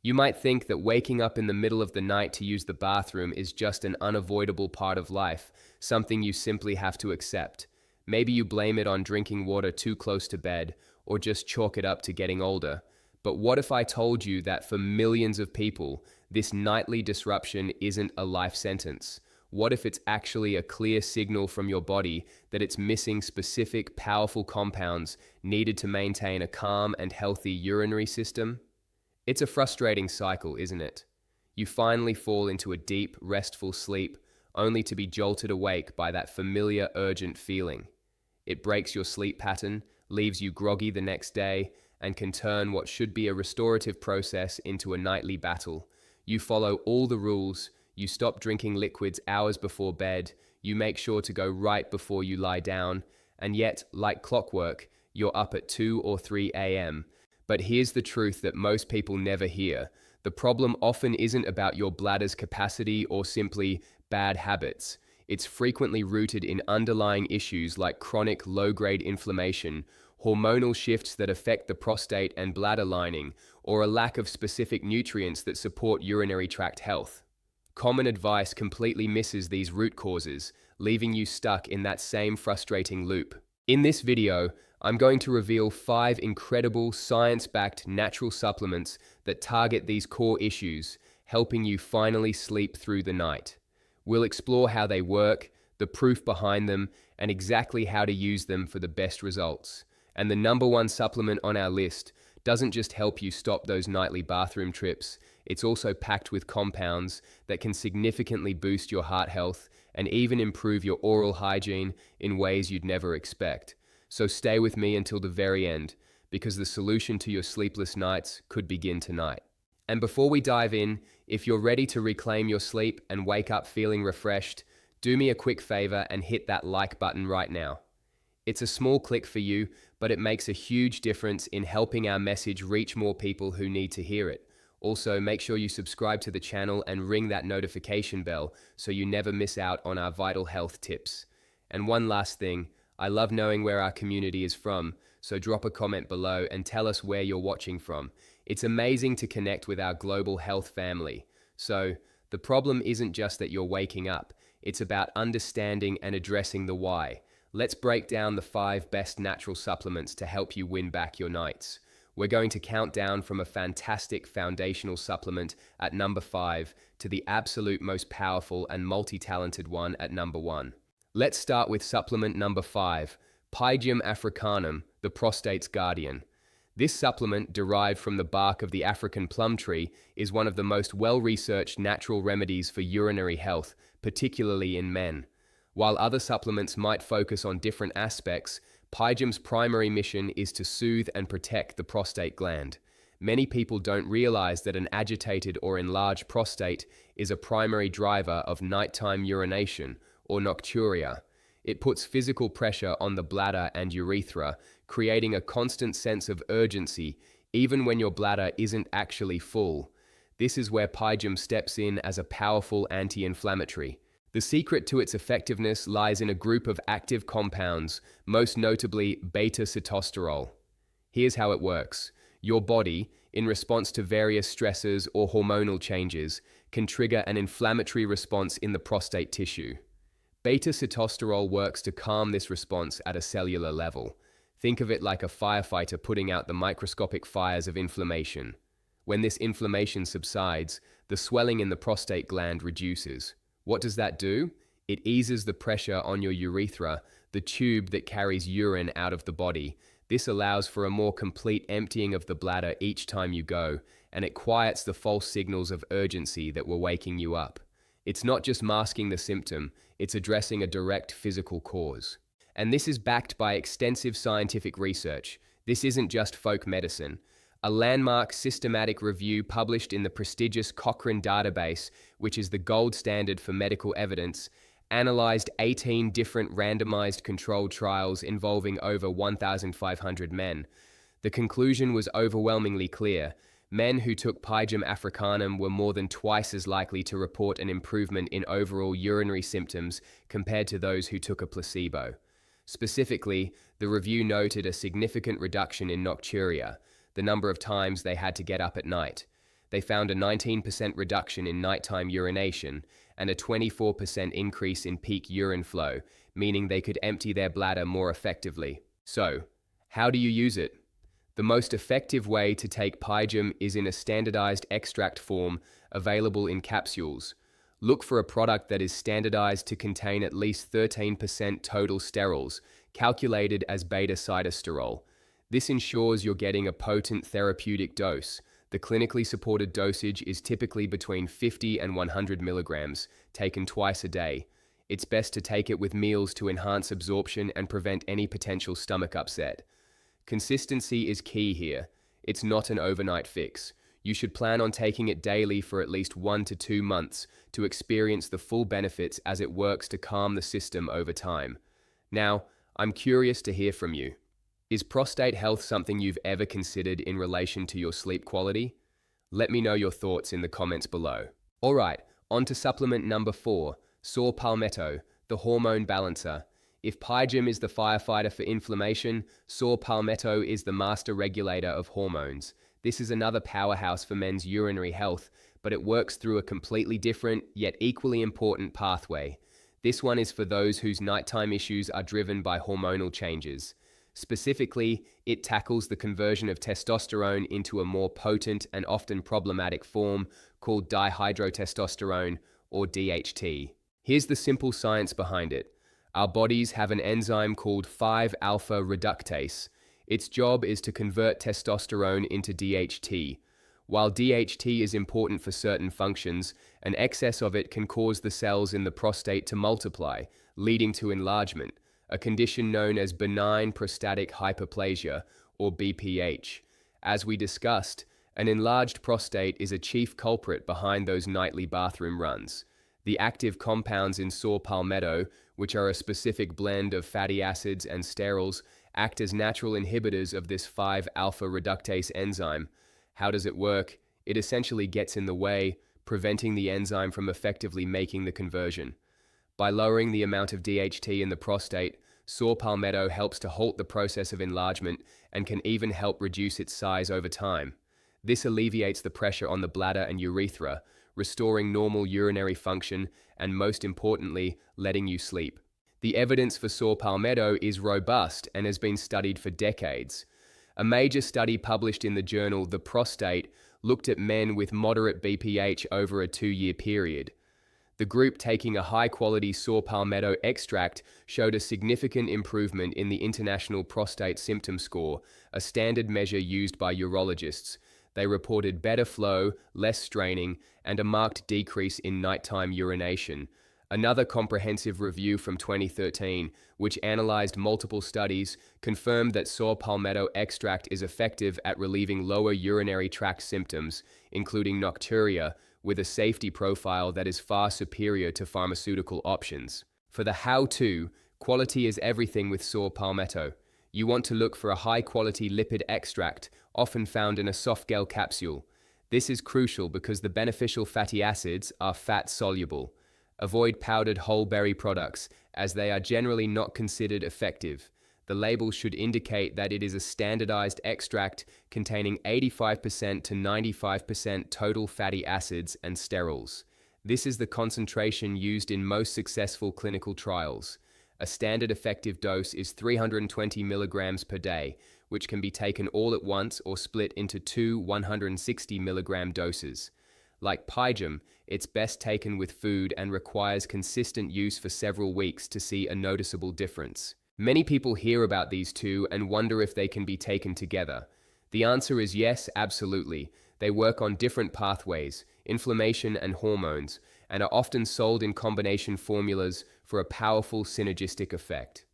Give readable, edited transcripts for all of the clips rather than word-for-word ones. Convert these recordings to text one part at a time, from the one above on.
You might think that waking up in the middle of the night to use the bathroom is just an unavoidable part of life, something you simply have to accept. Maybe you blame it on drinking water too close to bed, or just chalk it up to getting older. But what if I told you that for millions of people, this nightly disruption isn't a life sentence? What if it's actually a clear signal from your body that it's missing specific, powerful compounds needed to maintain a calm and healthy urinary system? It's a frustrating cycle, isn't it? You finally fall into a deep, restful sleep, only to be jolted awake by that familiar, urgent feeling. It breaks your sleep pattern, leaves you groggy the next day, and can turn what should be a restorative process into a nightly battle. You follow all the rules, you stop drinking liquids hours before bed, you make sure to go right before you lie down, and yet, like clockwork, you're up at 2 or 3 a.m. But here's the truth that most people never hear. The problem often isn't about your bladder's capacity or simply bad habits. It's frequently rooted in underlying issues like chronic low-grade inflammation, hormonal shifts that affect the prostate and bladder lining, or a lack of specific nutrients that support urinary tract health. Common advice completely misses these root causes, leaving you stuck in that same frustrating loop. In this video, I'm going to reveal 5 incredible science-backed natural supplements that target these core issues, helping you finally sleep through the night. We'll explore how they work, the proof behind them, and exactly how to use them for the best results. And the number one supplement on our list doesn't just help you stop those nightly bathroom trips, it's also packed with compounds that can significantly boost your heart health and even improve your oral hygiene in ways you'd never expect. So stay with me until the very end, because the solution to your sleepless nights could begin tonight. And before we dive in, if you're ready to reclaim your sleep and wake up feeling refreshed, do me a quick favor and hit that like button right now. It's a small click for you, but it makes a huge difference in helping our message reach more people who need to hear it. Also, make sure you subscribe to the channel and ring that notification bell so you never miss out on our vital health tips. And one last thing, I love knowing where our community is from, so drop a comment below and tell us where you're watching from. It's amazing to connect with our global health family. So, the problem isn't just that you're waking up, it's about understanding and addressing the why. Let's break down the 5 best natural supplements to help you win back your nights. We're going to count down from a fantastic foundational supplement at number 5 to the absolute most powerful and multi-talented one at number 1. Let's start with supplement number 5, Pygeum Africanum, the prostate's guardian. This supplement, derived from the bark of the African plum tree, is one of the most well-researched natural remedies for urinary health, particularly in men. While other supplements might focus on different aspects, Pygeum's primary mission is to soothe and protect the prostate gland. Many people don't realize that an agitated or enlarged prostate is a primary driver of nighttime urination, or nocturia. It puts physical pressure on the bladder and urethra, creating a constant sense of urgency, even when your bladder isn't actually full. This is where Pygeum steps in as a powerful anti-inflammatory. The secret to its effectiveness lies in a group of active compounds, most notably beta-sitosterol. Here's how it works. Your body, in response to various stresses or hormonal changes, can trigger an inflammatory response in the prostate tissue. Beta-sitosterol works to calm this response at a cellular level. Think of it like a firefighter putting out the microscopic fires of inflammation. When this inflammation subsides, the swelling in the prostate gland reduces. What does that do? It eases the pressure on your urethra, the tube that carries urine out of the body. This allows for a more complete emptying of the bladder each time you go, and it quiets the false signals of urgency that were waking you up. It's not just masking the symptom, it's addressing a direct physical cause. And this is backed by extensive scientific research. This isn't just folk medicine. A landmark systematic review published in the prestigious Cochrane database, which is the gold standard for medical evidence, analyzed 18 different randomized controlled trials involving over 1,500 men. The conclusion was overwhelmingly clear. Men who took Pygeum Africanum were more than twice as likely to report an improvement in overall urinary symptoms compared to those who took a placebo. Specifically, the review noted a significant reduction in nocturia, the number of times they had to get up at night. They found a 19% reduction in nighttime urination and a 24% increase in peak urine flow, meaning they could empty their bladder more effectively. So, how do you use it? The most effective way to take Pygeum is in a standardized extract form available in capsules. Look for a product that is standardized to contain at least 13% total sterols, calculated as beta-sitosterol. This ensures you're getting a potent therapeutic dose. The clinically supported dosage is typically between 50 and 100 milligrams, taken twice a day. It's best to take it with meals to enhance absorption and prevent any potential stomach upset. Consistency is key here. It's not an overnight fix. You should plan on taking it daily for at least 1 to 2 months to experience the full benefits as it works to calm the system over time. Now, I'm curious to hear from you. Is prostate health something you've ever considered in relation to your sleep quality? Let me know your thoughts in the comments below. Alright, on to supplement number 4, saw Palmetto, the Hormone Balancer. If Pygeum is the firefighter for inflammation, saw Palmetto is the master regulator of hormones. This is another powerhouse for men's urinary health, but it works through a completely different, yet equally important pathway. This one is for those whose nighttime issues are driven by hormonal changes. Specifically, it tackles the conversion of testosterone into a more potent and often problematic form called dihydrotestosterone, or DHT. Here's the simple science behind it. Our bodies have an enzyme called 5-alpha reductase. Its job is to convert testosterone into DHT. While DHT is important for certain functions, an excess of it can cause the cells in the prostate to multiply, leading to enlargement, a condition known as benign prostatic hyperplasia, or BPH. As we discussed, an enlarged prostate is a chief culprit behind those nightly bathroom runs. The active compounds in saw Palmetto, which are a specific blend of fatty acids and sterols, act as natural inhibitors of this 5-alpha reductase enzyme. How does it work? It essentially gets in the way, preventing the enzyme from effectively making the conversion. By lowering the amount of DHT in the prostate, saw Palmetto helps to halt the process of enlargement and can even help reduce its size over time. This alleviates the pressure on the bladder and urethra, restoring normal urinary function and, most importantly, letting you sleep. The evidence for saw Palmetto is robust and has been studied for decades. A major study published in the journal The Prostate looked at men with moderate BPH over a 2-year period. The group taking a high-quality saw Palmetto extract showed a significant improvement in the International Prostate Symptom Score, a standard measure used by urologists. They reported better flow, less straining, and a marked decrease in nighttime urination. Another comprehensive review from 2013, which analyzed multiple studies, confirmed that saw Palmetto extract is effective at relieving lower urinary tract symptoms, including nocturia, with a safety profile that is far superior to pharmaceutical options. For the how-to, quality is everything with saw Palmetto. You want to look for a high-quality lipid extract, often found in a soft gel capsule. This is crucial because the beneficial fatty acids are fat-soluble. Avoid powdered whole berry products, as they are generally not considered effective. The label should indicate that it is a standardized extract containing 85% to 95% total fatty acids and sterols. This is the concentration used in most successful clinical trials. A standard effective dose is 320 milligrams per day, which can be taken all at once or split into 2 160 milligram doses. Like Pygeum, it's best taken with food and requires consistent use for several weeks to see a noticeable difference. Many people hear about these two and wonder if they can be taken together. The answer is yes, absolutely. They work on different pathways, inflammation and hormones, and are often sold in combination formulas for a powerful synergistic effect.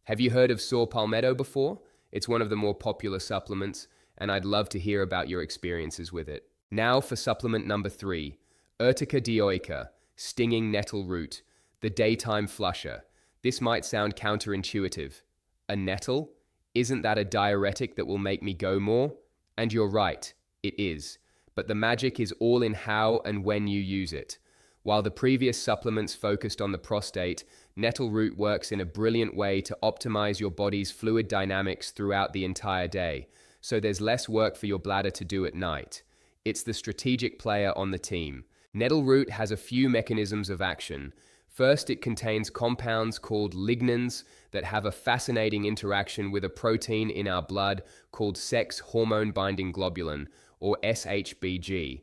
Have you heard of saw Palmetto before? It's one of the more popular supplements, and I'd love to hear about your experiences with it. Now for supplement number 3, Urtica dioica, stinging nettle root, the daytime flusher. This might sound counterintuitive. A nettle? Isn't that a diuretic that will make me go more? And you're right, it is. But the magic is all in how and when you use it. While the previous supplements focused on the prostate, Nettle Root works in a brilliant way to optimize your body's fluid dynamics throughout the entire day, so there's less work for your bladder to do at night. It's the strategic player on the team. Nettle root has a few mechanisms of action. First, it contains compounds called lignans that have a fascinating interaction with a protein in our blood called sex hormone binding globulin, or SHBG.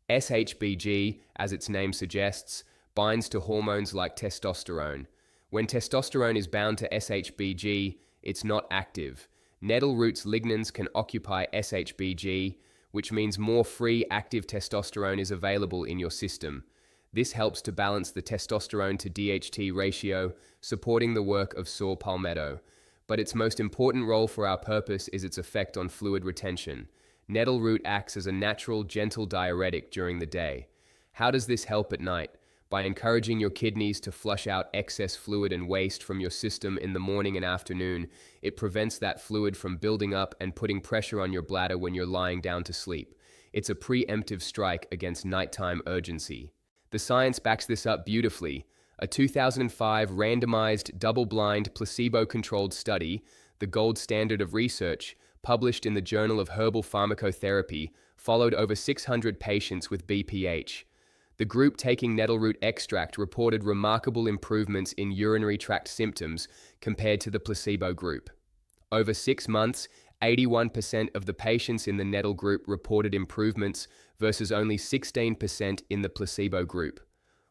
SHBG, as its name suggests, binds to hormones like testosterone. When testosterone is bound to SHBG, it's not active. Nettle root's lignans can occupy SHBG, which means more free active testosterone is available in your system. This helps to balance the testosterone to DHT ratio, supporting the work of saw Palmetto. But its most important role for our purpose is its effect on fluid retention. Nettle root acts as a natural, gentle diuretic during the day. How does this help at night? By encouraging your kidneys to flush out excess fluid and waste from your system in the morning and afternoon, it prevents that fluid from building up and putting pressure on your bladder when you're lying down to sleep. It's a preemptive strike against nighttime urgency. The science backs this up beautifully. A 2005 randomized, double-blind, placebo-controlled study, the gold standard of research, published in the Journal of Herbal Pharmacotherapy, followed over 600 patients with BPH. The group taking nettle root extract reported remarkable improvements in urinary tract symptoms compared to the placebo group. Over 6 months, 81% of the patients in the nettle group reported improvements versus only 16% in the placebo group.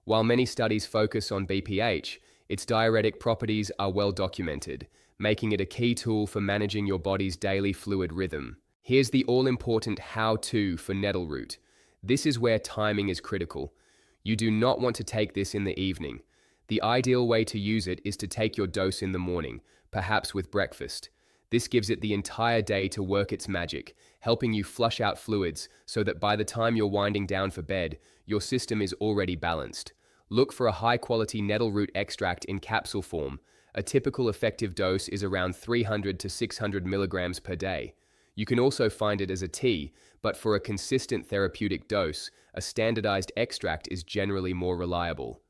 While many studies focus on BPH, its diuretic properties are well documented, making it a key tool for managing your body's daily fluid rhythm. Here's the all-important how-to for nettle root. This is where timing is critical. You do not want to take this in the evening. The ideal way to use it is to take your dose in the morning, perhaps with breakfast. This gives it the entire day to work its magic, helping you flush out fluids so that by the time you're winding down for bed, your system is already balanced. Look for a high-quality nettle root extract in capsule form. A typical effective dose is around 300 to 600 milligrams per day. You can also find it as a tea, but for a consistent therapeutic dose, a standardized extract is generally more reliable.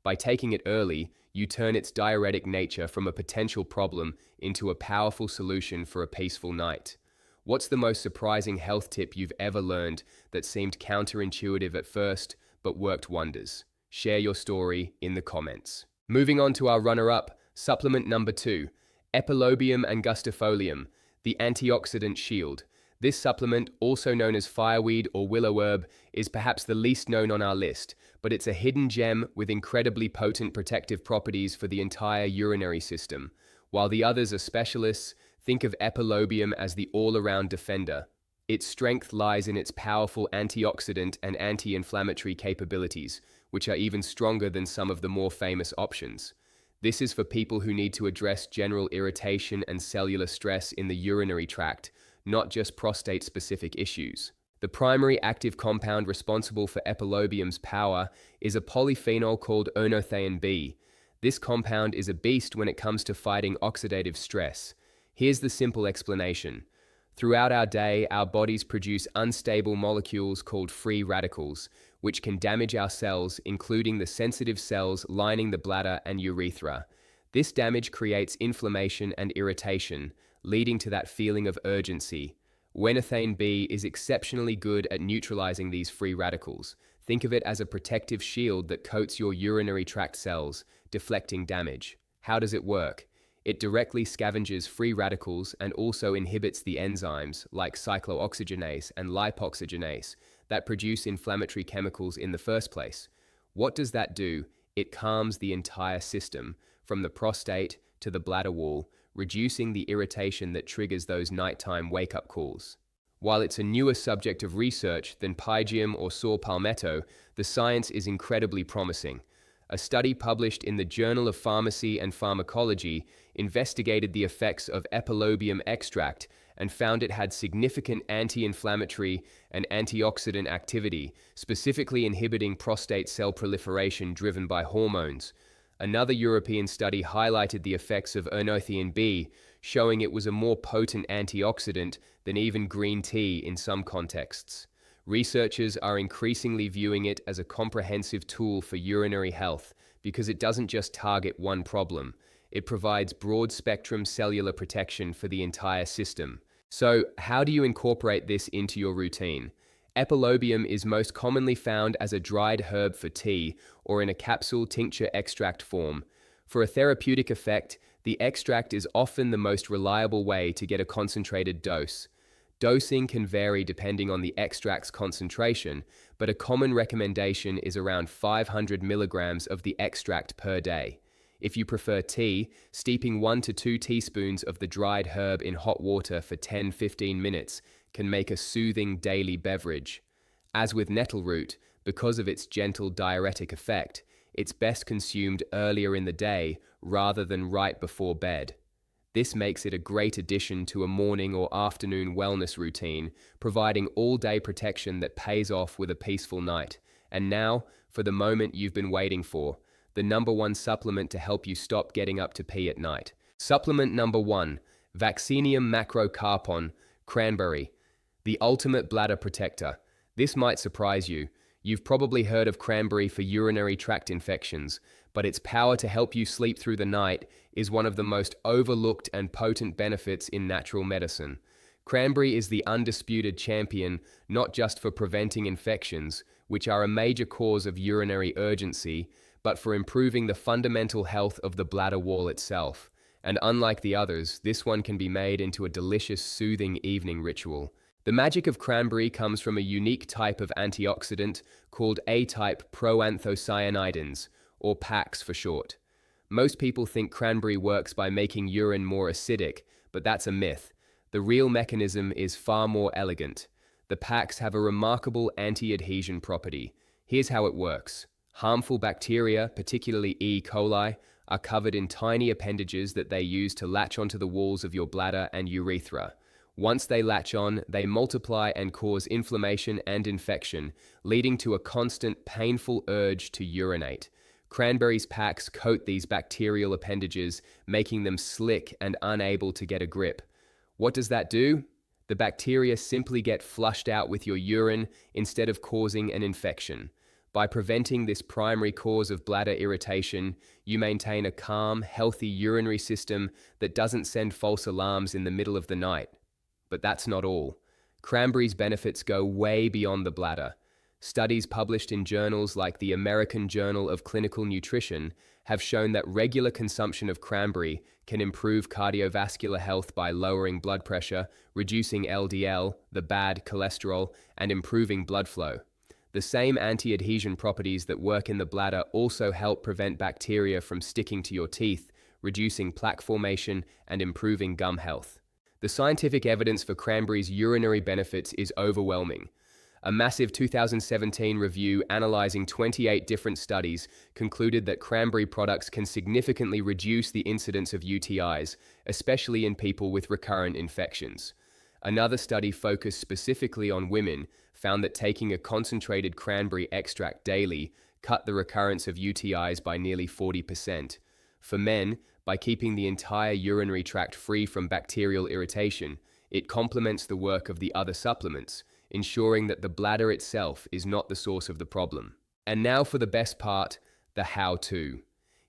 By taking it early, you turn its diuretic nature from a potential problem into a powerful solution for a peaceful night. What's the most surprising health tip you've ever learned that seemed counterintuitive at first, but worked wonders? Share your story in the comments. Moving on to our runner-up, supplement number 2, Epilobium angustifolium, the Antioxidant Shield. This supplement, also known as fireweed or willow herb, is perhaps the least known on our list, but it's a hidden gem with incredibly potent protective properties for the entire urinary system. While the others are specialists, think of Epilobium as the all-around defender. Its strength lies in its powerful antioxidant and anti-inflammatory capabilities, which are even stronger than some of the more famous options. This is for people who need to address general irritation and cellular stress in the urinary tract, not just prostate-specific issues. The primary active compound responsible for Epilobium's power is a polyphenol called ornithine B. This compound is a beast when it comes to fighting oxidative stress. Here's the simple explanation. Throughout our day, our bodies produce unstable molecules called free radicals, which can damage our cells, including the sensitive cells lining the bladder and urethra. This damage creates inflammation and irritation, leading to that feeling of urgency. Ornithine B is exceptionally good at neutralizing these free radicals. Think of it as a protective shield that coats your urinary tract cells, deflecting damage. How does it work? It directly scavenges free radicals and also inhibits the enzymes like cyclooxygenase and lipoxygenase that produce inflammatory chemicals in the first place. What does that do? It calms the entire system, from the prostate to the bladder wall, reducing the irritation that triggers those nighttime wake-up calls. While it's a newer subject of research than Pygeum or saw Palmetto, the science is incredibly promising. A study published in the Journal of Pharmacy and Pharmacology investigated the effects of Epilobium extract and found it had significant anti-inflammatory and antioxidant activity, specifically inhibiting prostate cell proliferation driven by hormones. Another European study highlighted the effects of ornithine B, showing it was a more potent antioxidant than even green tea in some contexts. Researchers are increasingly viewing it as a comprehensive tool for urinary health because it doesn't just target one problem. It provides broad-spectrum cellular protection for the entire system. So, how do you incorporate this into your routine? Epilobium is most commonly found as a dried herb for tea or in a capsule tincture extract form. For a therapeutic effect, the extract is often the most reliable way to get a concentrated dose. Dosing can vary depending on the extract's concentration, but a common recommendation is around 500 milligrams of the extract per day. If you prefer tea, steeping 1 to 2 teaspoons of the dried herb in hot water for 10-15 minutes can make a soothing daily beverage. As with nettle root, because of its gentle diuretic effect, it's best consumed earlier in the day rather than right before bed. This makes it a great addition to a morning or afternoon wellness routine, providing all-day protection that pays off with a peaceful night. And now, for the moment you've been waiting for, the #1 supplement to help you stop getting up to pee at night. Supplement number 1, Vaccinium macrocarpon, cranberry, the ultimate bladder protector. This might surprise you. You've probably heard of cranberry for urinary tract infections, but its power to help you sleep through the night is one of the most overlooked and potent benefits in natural medicine. Cranberry is the undisputed champion, not just for preventing infections, which are a major cause of urinary urgency, but for improving the fundamental health of the bladder wall itself. And unlike the others, this one can be made into a delicious, soothing evening ritual. The magic of cranberry comes from a unique type of antioxidant called A-type proanthocyanidins, or PACs for short. Most people think cranberry works by making urine more acidic, but that's a myth. The real mechanism is far more elegant. The PACs have a remarkable anti-adhesion property. Here's how it works. Harmful bacteria, particularly E. coli, are covered in tiny appendages that they use to latch onto the walls of your bladder and urethra. Once they latch on, they multiply and cause inflammation and infection, leading to a constant, painful urge to urinate. Cranberry's PACs coat these bacterial appendages, making them slick and unable to get a grip. What does that do? The bacteria simply get flushed out with your urine instead of causing an infection. By preventing this primary cause of bladder irritation, you maintain a calm, healthy urinary system that doesn't send false alarms in the middle of the night. But that's not all. Cranberry's benefits go way beyond the bladder. Studies published in journals like the American Journal of Clinical Nutrition have shown that regular consumption of cranberry can improve cardiovascular health by lowering blood pressure, reducing LDL, the bad cholesterol, and improving blood flow. The same anti-adhesion properties that work in the bladder also help prevent bacteria from sticking to your teeth, reducing plaque formation and improving gum health. The scientific evidence for cranberry's urinary benefits is overwhelming. A massive 2017 review analyzing 28 different studies concluded that cranberry products can significantly reduce the incidence of UTIs, especially in people with recurrent infections. Another study focused specifically on women found that taking a concentrated cranberry extract daily cut the recurrence of UTIs by nearly 40%. For men, by keeping the entire urinary tract free from bacterial irritation, it complements the work of the other supplements, ensuring that the bladder itself is not the source of the problem. And now for the best part, the how-to.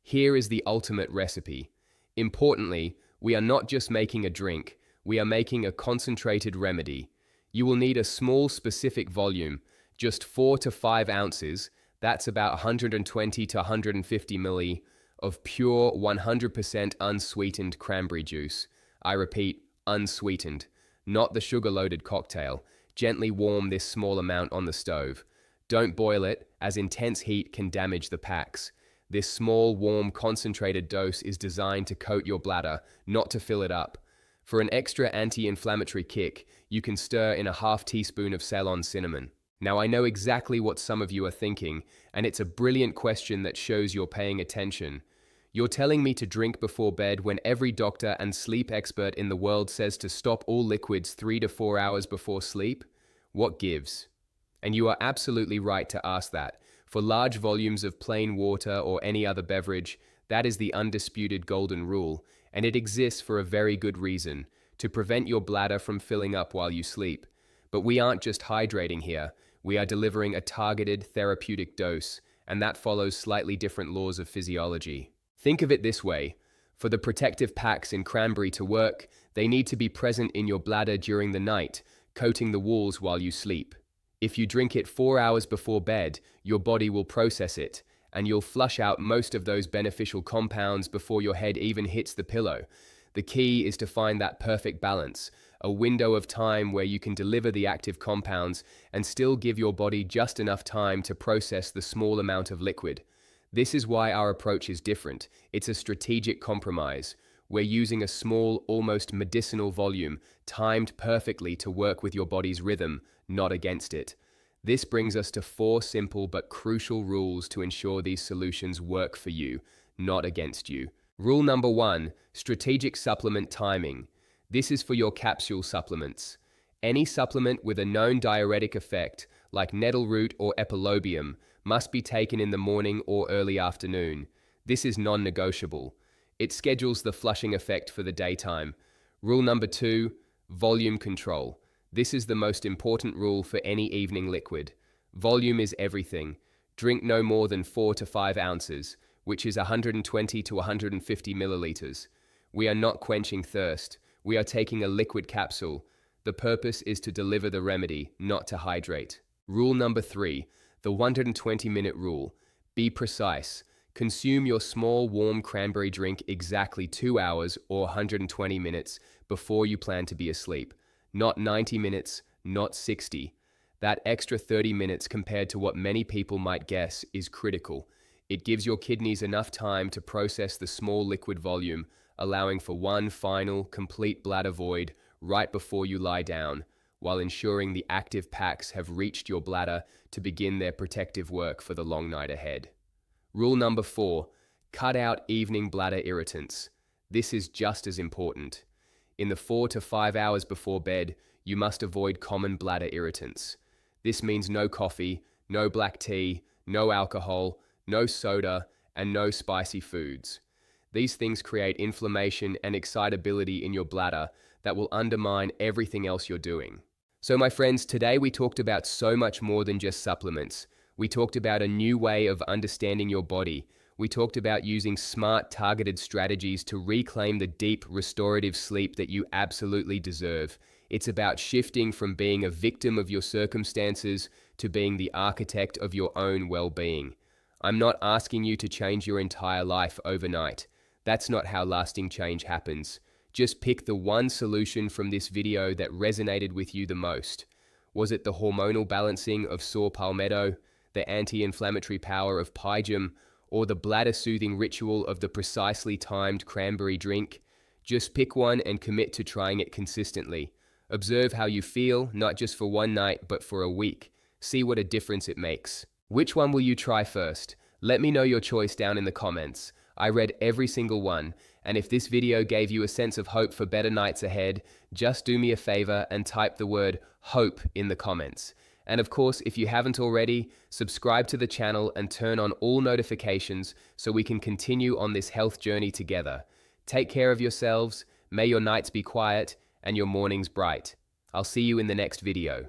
Here is the ultimate recipe. Importantly, we are not just making a drink, we are making a concentrated remedy. You will need a small specific volume, just 4 to 5 ounces, that's about 120 to 150 ml, of pure 100% unsweetened cranberry juice. I repeat, unsweetened, not the sugar-loaded cocktail. Gently warm this small amount on the stove. Don't boil it, as intense heat can damage the PACs. This small, warm, concentrated dose is designed to coat your bladder, not to fill it up. For an extra anti-inflammatory kick, you can stir in a ½ teaspoon of Ceylon cinnamon. Now I know exactly what some of you are thinking, and it's a brilliant question that shows you're paying attention. You're telling me to drink before bed when every doctor and sleep expert in the world says to stop all liquids 3 to 4 hours before sleep? What gives? And you are absolutely right to ask that. For large volumes of plain water or any other beverage, that is the undisputed golden rule, and it exists for a very good reason, to prevent your bladder from filling up while you sleep. But we aren't just hydrating here, we are delivering a targeted therapeutic dose, and that follows slightly different laws of physiology. Think of it this way. For the protective PACs in cranberry to work, they need to be present in your bladder during the night, coating the walls while you sleep. If you drink it 4 hours before bed, your body will process it, and you'll flush out most of those beneficial compounds before your head even hits the pillow. The key is to find that perfect balance, a window of time where you can deliver the active compounds and still give your body just enough time to process the small amount of liquid. This is why our approach is different. It's a strategic compromise. We're using a small, almost medicinal volume, timed perfectly to work with your body's rhythm, not against it. This brings us to 4 simple but crucial rules to ensure these solutions work for you, not against you. Rule number 1, strategic supplement timing. This is for your capsule supplements. Any supplement with a known diuretic effect, like Nettle Root or epilobium, must be taken in the morning or early afternoon. This is non-negotiable. It schedules the flushing effect for the daytime. Rule number 2, volume control. This is the most important rule for any evening liquid. Volume is everything. Drink no more than 4 to 5 ounces, which is 120 to 150 milliliters. We are not quenching thirst. We are taking a liquid capsule. The purpose is to deliver the remedy, not to hydrate. Rule number 3, the 120-minute rule. Be precise. Consume your small, warm cranberry drink exactly 2 hours or 120 minutes before you plan to be asleep. Not 90 minutes, not 60. That extra 30 minutes compared to what many people might guess is critical. It gives your kidneys enough time to process the small liquid volume, allowing for one final, complete bladder void right before you lie down, while ensuring the active packs have reached your bladder to begin their protective work for the long night ahead. Rule number 4, cut out evening bladder irritants. This is just as important. In the 4 to 5 hours before bed, you must avoid common bladder irritants. This means no coffee, no black tea, no alcohol, no soda, and no spicy foods. These things create inflammation and excitability in your bladder that will undermine everything else you're doing. So my friends, today we talked about so much more than just supplements. We talked about a new way of understanding your body. We talked about using smart, targeted strategies to reclaim the deep, restorative sleep that you absolutely deserve. It's about shifting from being a victim of your circumstances to being the architect of your own well-being. I'm not asking you to change your entire life overnight. That's not how lasting change happens. Just pick the one solution from this video that resonated with you the most. Was it the hormonal balancing of saw Palmetto, the anti-inflammatory power of Pygeum, or the bladder-soothing ritual of the precisely timed cranberry drink? Just pick one and commit to trying it consistently. Observe how you feel, not just for one night, but for a week. See what a difference it makes. Which one will you try first? Let me know your choice down in the comments. I read every single one, and if this video gave you a sense of hope for better nights ahead, just do me a favor and type the word HOPE in the comments. And of course, if you haven't already, subscribe to the channel and turn on all notifications so we can continue on this health journey together. Take care of yourselves, may your nights be quiet and your mornings bright. I'll see you in the next video.